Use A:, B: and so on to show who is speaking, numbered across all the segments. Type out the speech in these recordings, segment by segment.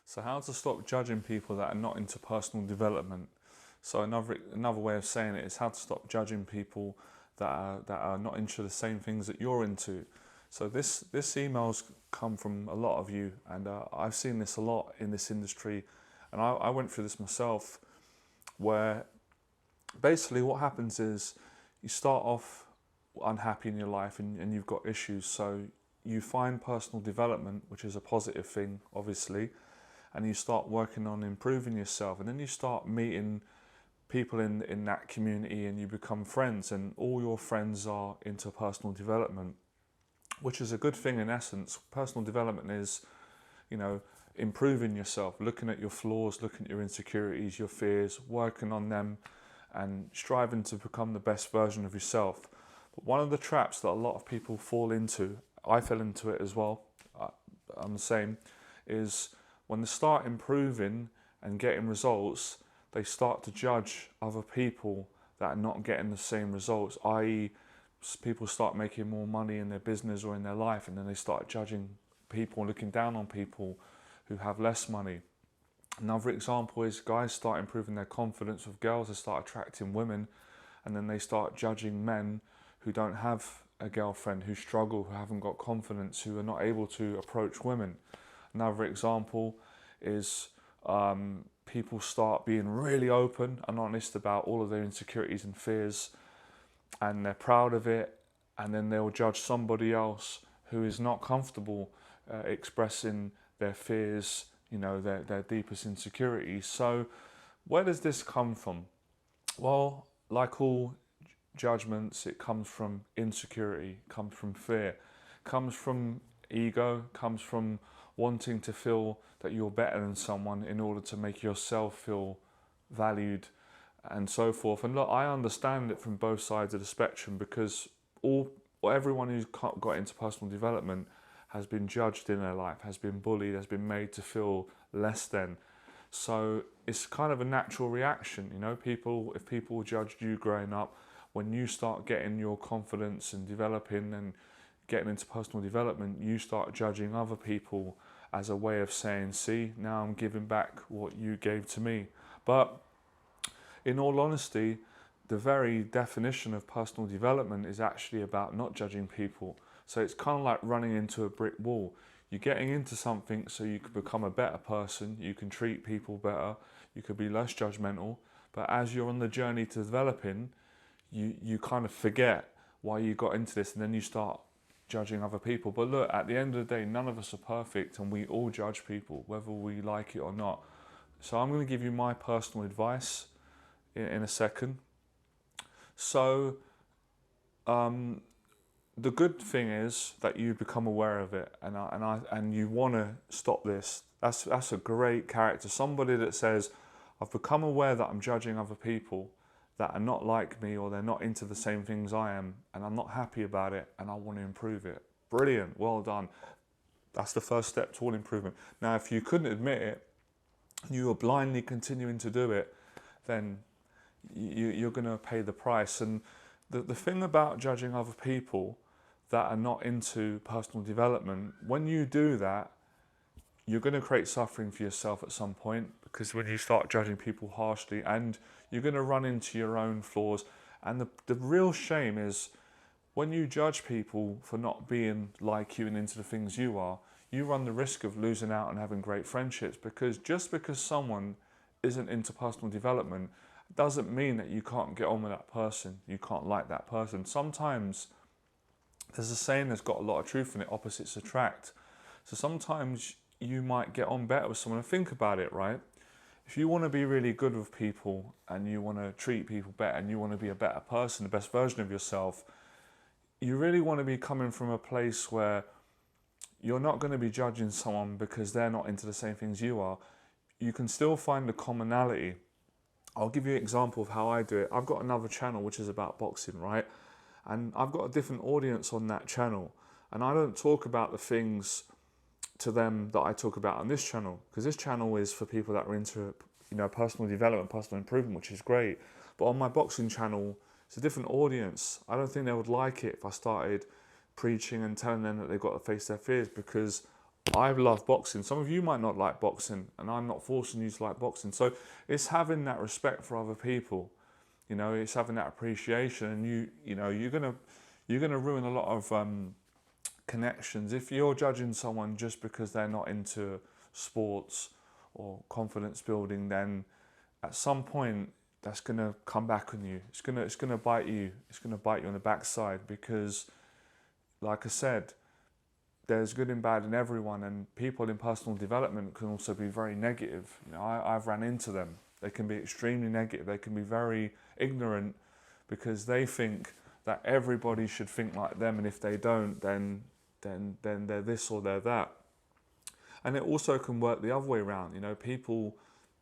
A: So how to stop judging people that are not into personal development. So another way of saying it is how to stop judging people that are not into the same things that you're into. So this email's come from a lot of you, and I've seen this a lot in this industry, and I went through this myself, where basically what happens is you start off unhappy in your life and you've got issues. So you find personal development, which is a positive thing, obviously, and you start working on improving yourself, and then you start meeting people in that community and you become friends, and all your friends are into personal development, which is a good thing in essence. Personal development is, improving yourself, looking at your flaws, looking at your insecurities, your fears, working on them and striving to become the best version of yourself. But one of the traps that a lot of people fall into, I fell into it as well, I'm the same, is when they start improving and getting results, they start to judge other people that are not getting the same results, i.e. people start making more money in their business or in their life, and then they start judging people, looking down on people who have less money. Another example is guys start improving their confidence with girls, they start attracting women, and then they start judging men who don't have a girlfriend, who struggle, who haven't got confidence, who are not able to approach women. Another example is people start being really open and honest about all of their insecurities and fears, and they're proud of it, and then they'll judge somebody else who is not comfortable expressing their fears, their deepest insecurities. So where does this come from? Well, like all judgments, it comes from insecurity, comes from fear, comes from ego, comes from wanting to feel that you're better than someone in order to make yourself feel valued and so forth. And look, I understand it from both sides of the spectrum, because everyone who's got into personal development has been judged in their life, has been bullied, has been made to feel less than. So it's kind of a natural reaction, if people judged you growing up, when you start getting your confidence and developing and getting into personal development, you start judging other people as a way of saying, see, now I'm giving back what you gave to me. But in all honesty, the very definition of personal development is actually about not judging people. So it's kind of like running into a brick wall. You're getting into something so you can become a better person, you can treat people better, you could be less judgmental, but as you're on the journey to developing, you kind of forget why you got into this, and then you start judging other people. But look, at the end of the day, none of us are perfect, and we all judge people, whether we like it or not. So I'm going to give you my personal advice in a second. So the good thing is that you become aware of it, and you want to stop this. That's a great character. Somebody that says, I've become aware that I'm judging other people that are not like me, or they're not into the same things I am, and I'm not happy about it, and I want to improve it. Brilliant, well done. That's the first step toward improvement. Now, if you couldn't admit it, you are blindly continuing to do it, then you're going to pay the price. And the thing about judging other people that are not into personal development, when you do that, you're going to create suffering for yourself at some point, because when you start judging people harshly, and you're going to run into your own flaws. And the real shame is when you judge people for not being like you and into the things you are, you run the risk of losing out and having great friendships, because just because someone isn't into personal development doesn't mean that you can't get on with that person, you can't like that person. Sometimes there's a saying that's got a lot of truth in it, opposites attract. So sometimes you might get on better with someone. And think about it, right? If you want to be really good with people, and you want to treat people better, and you want to be a better person, the best version of yourself, you really want to be coming from a place where you're not going to be judging someone because they're not into the same things you are. You can still find the commonality. I'll give you an example of how I do it. I've got another channel which is about boxing, right? And I've got a different audience on that channel, and I don't talk about the things to them that I talk about on this channel, because this channel is for people that are into personal development, personal improvement, which is great. But on my boxing channel, it's a different audience. I don't think they would like it if I started preaching and telling them that they've got to face their fears, because I love boxing. Some of you might not like boxing, and I'm not forcing you to like boxing. So it's having that respect for other people. It's having that appreciation, and you're gonna ruin a lot of connections if you're judging someone just because they're not into sports or confidence building. Then at some point that's gonna come back on you. It's gonna bite you. It's gonna bite you on the backside because, like I said, there's good and bad in everyone, and people in personal development can also be very negative. I've ran into them. They can be extremely negative. They can be very ignorant because they think that everybody should think like them, and if they don't, then they're this or they're that. And it also can work the other way around. People,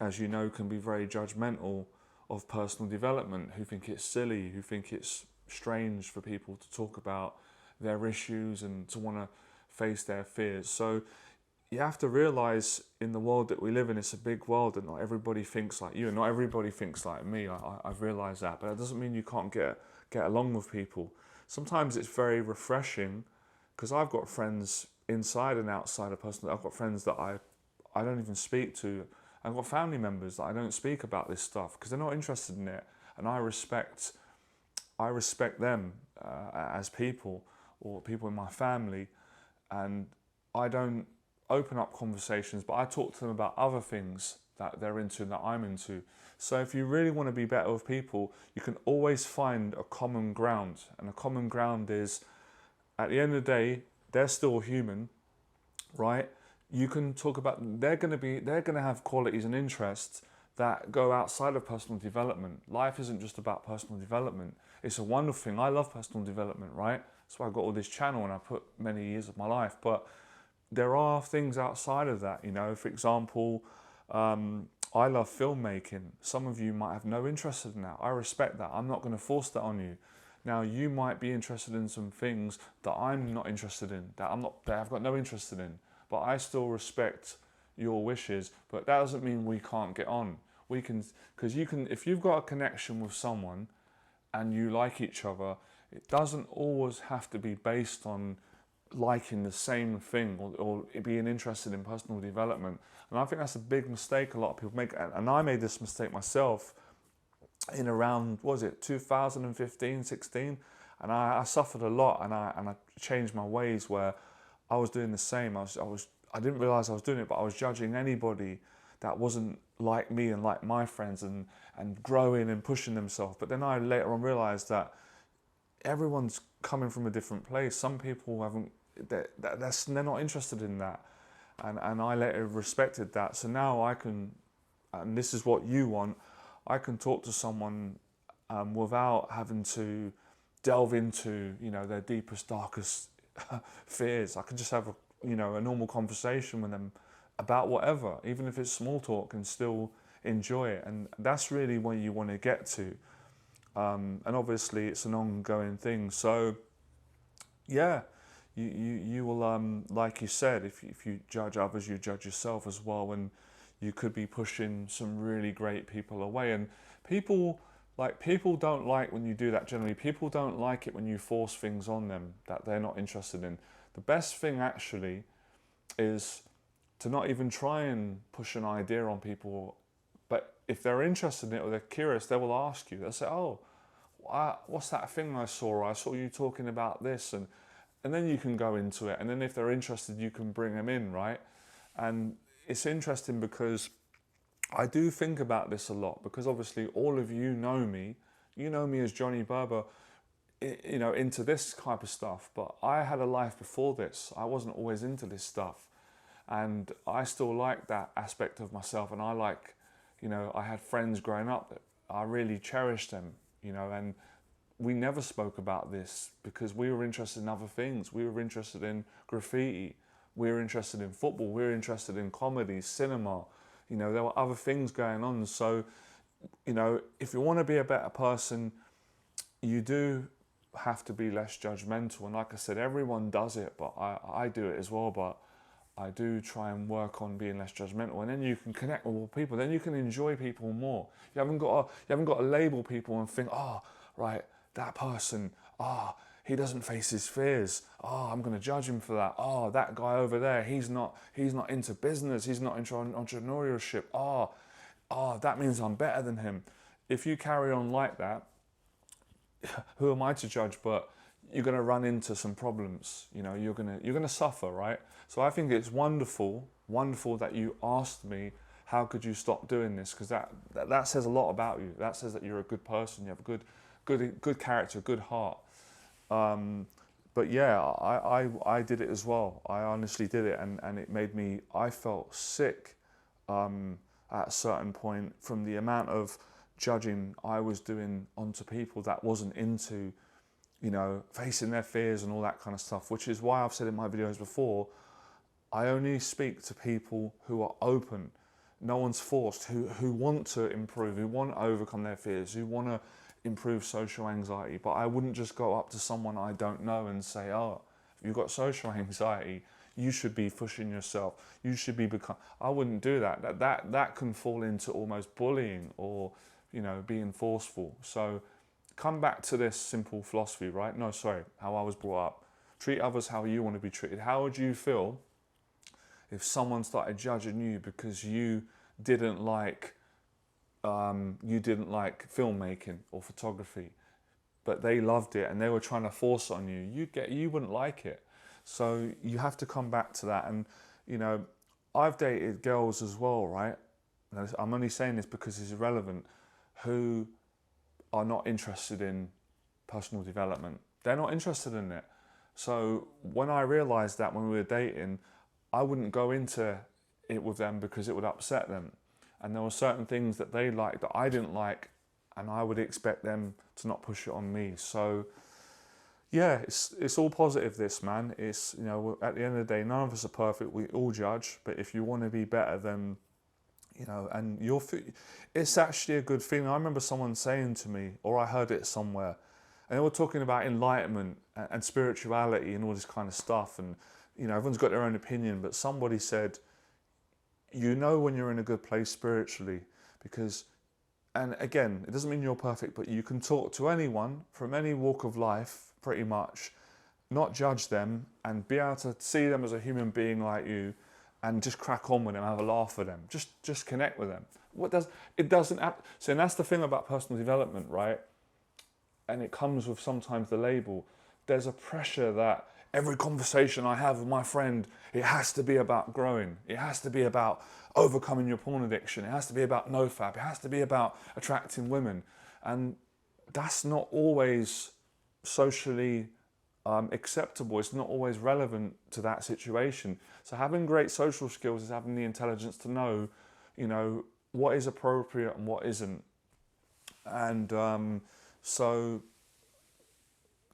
A: as you know, can be very judgmental of personal development, who think it's silly, who think it's strange for people to talk about their issues and to want to face their fears. So you have to realize in the world that we live in, it's a big world and not everybody thinks like you and not everybody thinks like me. I've realized that, but that doesn't mean you can't get along with people. Sometimes it's very refreshing because I've got friends inside and outside of personal. I've got friends that I don't even speak to. I've got family members that I don't speak about this stuff because they're not interested in it, and I respect them as people or people in my family. And I don't open up conversations, but I talk to them about other things that they're into and that I'm into. So if you really want to be better with people, you can always find a common ground. And a common ground is, at the end of the day, they're still human, right? You can talk about, they're going to have qualities and interests that go outside of personal development. Life isn't just about personal development. It's a wonderful thing. I love personal development, right? That's why I got all this channel and I put many years of my life. But there are things outside of that, For example, I love filmmaking. Some of you might have no interest in that. I respect that. I'm not going to force that on you. Now, you might be interested in some things that I'm not interested in, that I've got no interest in. But I still respect your wishes. But that doesn't mean we can't get on. We can, because if you've got a connection with someone and you like each other, it doesn't always have to be based on liking the same thing or being interested in personal development. And I think that's a big mistake a lot of people make. And I made this mistake myself in around, 2015, 16? And I suffered a lot, and I changed my ways where I was doing the same. I didn't realize I was doing it, but I was judging anybody that wasn't like me and like my friends and growing and pushing themselves. But then I later on realized that everyone's coming from a different place. Some people they're not interested in that, and I later respected that. So now I can, and this is what you want, I can talk to someone without having to delve into their deepest, darkest fears. I can just have a normal conversation with them about whatever, even if it's small talk, and still enjoy it. And that's really where you want to get to. And obviously it's an ongoing thing. So yeah, you will, like you said, if you judge others, you judge yourself as well, and you could be pushing some really great people away. And people don't like when you do that. Generally, people don't like it when you force things on them that they're not interested in. The best thing actually is to not even try and push an idea on people. But if they're interested in it or they're curious, they will ask you. They'll say, "Oh, what's that thing I saw? I saw you talking about this," and then you can go into it. And then if they're interested, you can bring them in, right? And it's interesting because I do think about this a lot, because obviously all of you know me. You know me as Johnny Berba, into this type of stuff. But I had a life before this. I wasn't always into this stuff. And I still like that aspect of myself. And I like, I had friends growing up that I really cherished them, and we never spoke about this because we were interested in other things. We were interested in graffiti. We were interested in football. We were interested in comedy, cinema. There were other things going on. So, if you want to be a better person, you do have to be less judgmental. And like I said, everyone does it, but I do it as well. But I do try and work on being less judgmental, and then you can connect with more people. Then you can enjoy people more. You haven't got to label people and think, "Oh, right, that person, he doesn't face his fears. Oh, I'm going to judge him for that. Oh, that guy over there, he's not into business. He's not into entrepreneurship. That means I'm better than him. If you carry on like that, who am I to judge? But you're going to run into some problems. You know, you're going to suffer, right? So I think it's wonderful that you asked me, how could you stop doing this? Because that says a lot about you. That says that you're a good person. You have a good character, a good heart. But yeah, I did it as well. I honestly did it, and it made me, I felt sick at a certain point from the amount of judging I was doing onto people that wasn't into, you know, facing their fears and all that kind of stuff, which is why I've said in my videos before, I only speak to people who are open. No one's forced, who want to improve, who want to overcome their fears, who want to improve social anxiety. But I wouldn't just go up to someone I don't know and say, oh, if you've got social anxiety, you should be pushing yourself. You should be I wouldn't do that. That can fall into almost bullying or, you know, being forceful. So come back to this simple philosophy, right? No, sorry, how I was brought up. Treat others how you want to be treated. How would you feel if someone started judging you because you didn't like filmmaking or photography, but they loved it and they were trying to force it on you? You wouldn't like it. So you have to come back to that. And you know, I've dated girls as well, right? And I'm only saying this because it's irrelevant, who are not interested in personal development. They're not interested in it. So when I realized that when we were dating, I wouldn't go into it with them because it would upset them. And there were certain things that they liked that I didn't like, and I would expect them to not push it on me. So yeah, it's all positive, this, man. It's, you know, at the end of the day, none of us are perfect. We all judge, but if you want to be better, then, you know, and it's actually a good feeling. I remember someone saying to me, or I heard it somewhere, and they were talking about enlightenment and spirituality and all this kind of stuff. And, you know, everyone's got their own opinion, but somebody said, you know when you're in a good place spiritually, because, and again, it doesn't mean you're perfect, but you can talk to anyone from any walk of life, pretty much, not judge them, and be able to see them as a human being like you, and just crack on with them, have a laugh with them, just connect with them. So, and that's the thing about personal development, right? And it comes with sometimes the label. There's a pressure that every conversation I have with my friend, it has to be about growing. It has to be about overcoming your porn addiction. It has to be about nofap. It has to be about attracting women. And that's not always socially acceptable. It's not always relevant to that situation. So having great social skills is having the intelligence to know, you know, what is appropriate and what isn't. And so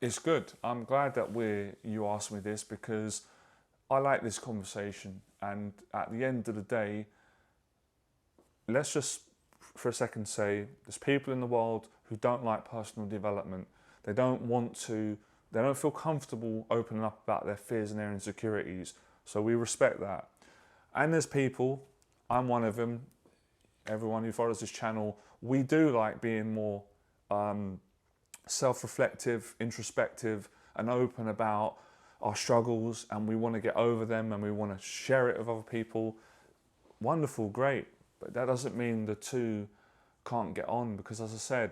A: it's good. I'm glad that you asked me this, because I like this conversation. And at the end of the day, let's just for a second say there's people in the world who don't like personal development. They don't feel comfortable opening up about their fears and their insecurities. So we respect that. And there's people, I'm one of them, everyone who follows this channel, we do like being more self-reflective, introspective, and open about our struggles, and we want to get over them and we want to share it with other people. Wonderful, great. But that doesn't mean the two can't get on, because as I said,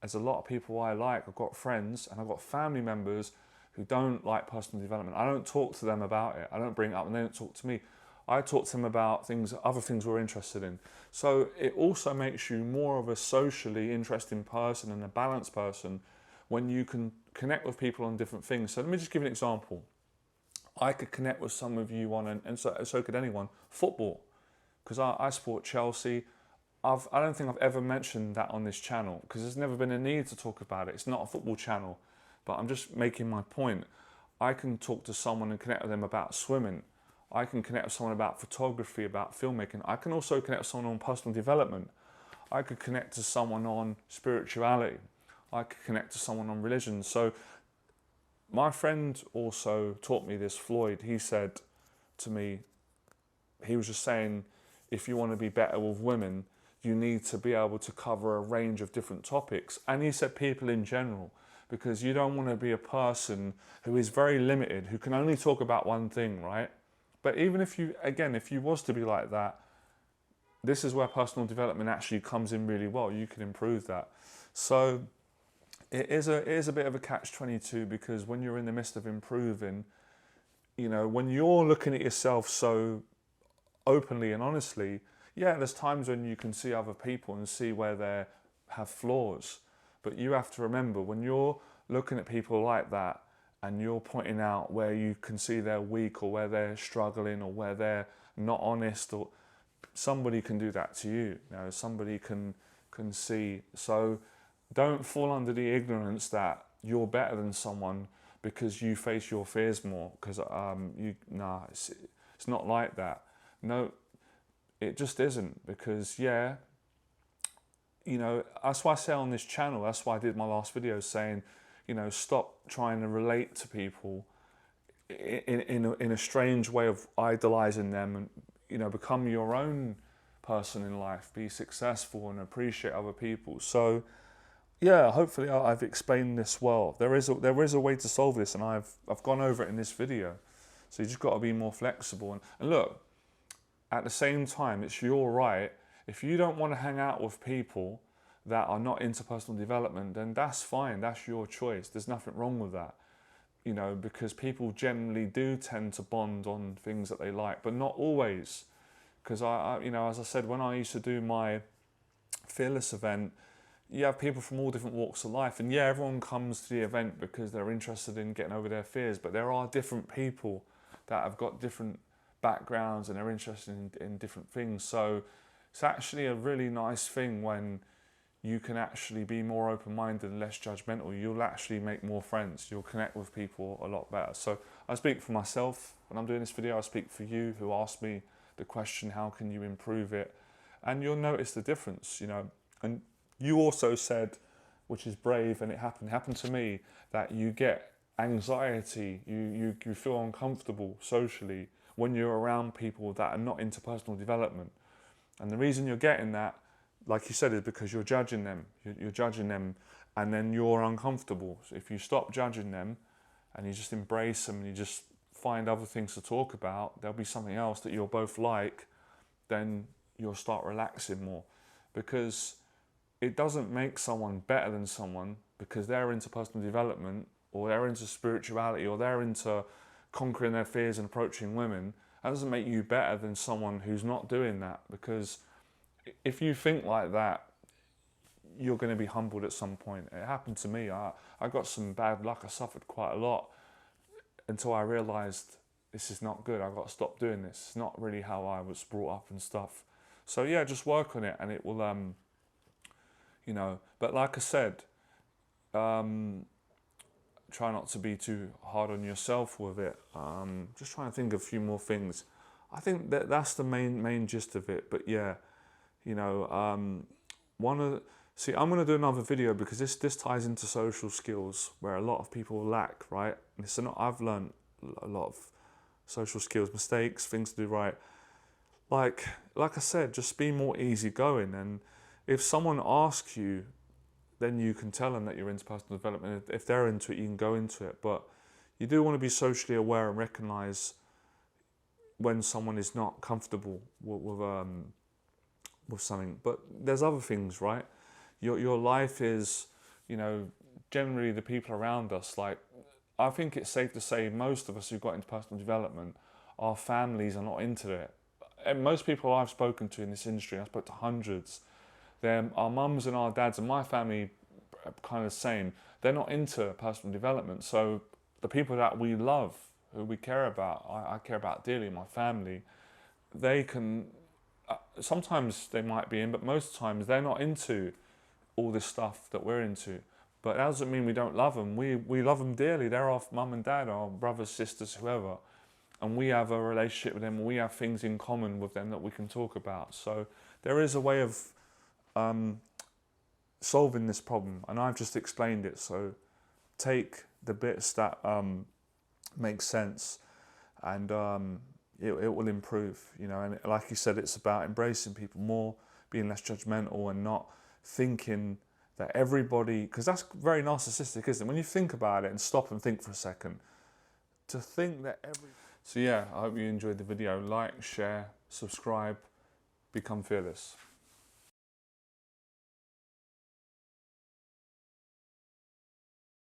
A: there's a lot of people I like. I've got friends and I've got family members who don't like personal development. I don't talk to them about it. I don't bring it up and they don't talk to me. I talk to them about other things we're interested in. So it also makes you more of a socially interesting person and a balanced person when you can connect with people on different things. So let me just give you an example. I could connect with some of you on, and so could anyone, football, because I support Chelsea. I don't think I've ever mentioned that on this channel because there's never been a need to talk about it. It's not a football channel, but I'm just making my point. I can talk to someone and connect with them about swimming. I can connect with someone about photography, about filmmaking. I can also connect with someone on personal development. I could connect to someone on spirituality. I could connect to someone on religion. So my friend also taught me this, Floyd. He said to me, he was just saying, if you want to be better with women, you need to be able to cover a range of different topics. And he said people in general, because you don't want to be a person who is very limited, who can only talk about one thing, right? But even if you, again, if you was to be like that, this is where personal development actually comes in really well. You can improve that. So it is a bit of a catch-22, because when you're in the midst of improving, you know, when you're looking at yourself so openly and honestly, yeah, there's times when you can see other people and see where they have flaws. But you have to remember, when you're looking at people like that and you're pointing out where you can see they're weak, or where they're struggling, or where they're not honest, or somebody can do that to you. You know, somebody can see. So don't fall under the ignorance that you're better than someone because you face your fears more. Because it's not like that. No, it just isn't. Because yeah, you know, that's why I say on this channel, that's why I did my last video saying, you know, stop trying to relate to people in a strange way of idolizing them, and, you know, become your own person in life, be successful and appreciate other people. So yeah, hopefully I've explained this well. There is a way to solve this, and I've gone over it in this video. So you just got to be more flexible. And look, at the same time, it's your right. If you don't want to hang out with people that are not into personal development, then that's fine. That's your choice. There's nothing wrong with that. You know, because people generally do tend to bond on things that they like, but not always. Because I you know, as I said, when I used to do my Fearless event, you have people from all different walks of life, and yeah, everyone comes to the event because they're interested in getting over their fears, but there are different people that have got different backgrounds and are interested in different things. So it's actually a really nice thing when you can actually be more open-minded and less judgmental. You'll actually make more friends. You'll connect with people a lot better. So I speak for myself when I'm doing this video. I speak for you who asked me the question, how can you improve it? And you'll notice the difference, you know. And you also said, which is brave, and it happened to me, that you get anxiety, you feel uncomfortable socially when you're around people that are not into personal development. And the reason you're getting that, like you said, is because you're judging them. You're judging them, and then you're uncomfortable. So if you stop judging them and you just embrace them and you just find other things to talk about, there'll be something else that you'll both like, then you'll start relaxing more. Because it doesn't make someone better than someone because they're into personal development, or they're into spirituality, or they're into conquering their fears and approaching women. That doesn't make you better than someone who's not doing that, because if you think like that, you're going to be humbled at some point. It happened to me. I got some bad luck. I suffered quite a lot until I realised this is not good. I've got to stop doing this. It's not really how I was brought up and stuff. So yeah, just work on it, and it will, you know. But like I said, try not to be too hard on yourself with it. Just trying to think of a few more things. I think that's the main gist of it. But yeah, you know, I'm going to do another video because this ties into social skills where a lot of people lack, right? I've learned a lot of social skills, mistakes, things to do right. Like I said, just be more easygoing. And if someone asks you, then you can tell them that you're into personal development. If they're into it, you can go into it. But you do want to be socially aware and recognise when someone is not comfortable with something. But there's other things, right? Your life is, you know, generally the people around us. Like, I think it's safe to say most of us who got into personal development, our families are not into it. And most people I've spoken to in this industry, I spoke to hundreds, our mums and our dads and my family are kind of the same. They're not into personal development. So the people that we love, who we care about, I care about dearly, my family, they can, sometimes they might be in, but most times they're not into all this stuff that we're into. But that doesn't mean we don't love them. We love them dearly. They're our mum and dad, our brothers, sisters, whoever. And we have a relationship with them, and we have things in common with them that we can talk about. So there is a way of solving this problem, and I've just explained it. So take the bits that make sense, and it will improve, you know. And like you said, it's about embracing people more, being less judgmental, and not thinking that everybody, because that's very narcissistic, isn't it? When you think about it and stop and think for a second, to think that So yeah, I hope you enjoyed the video. Like, share, subscribe, become fearless.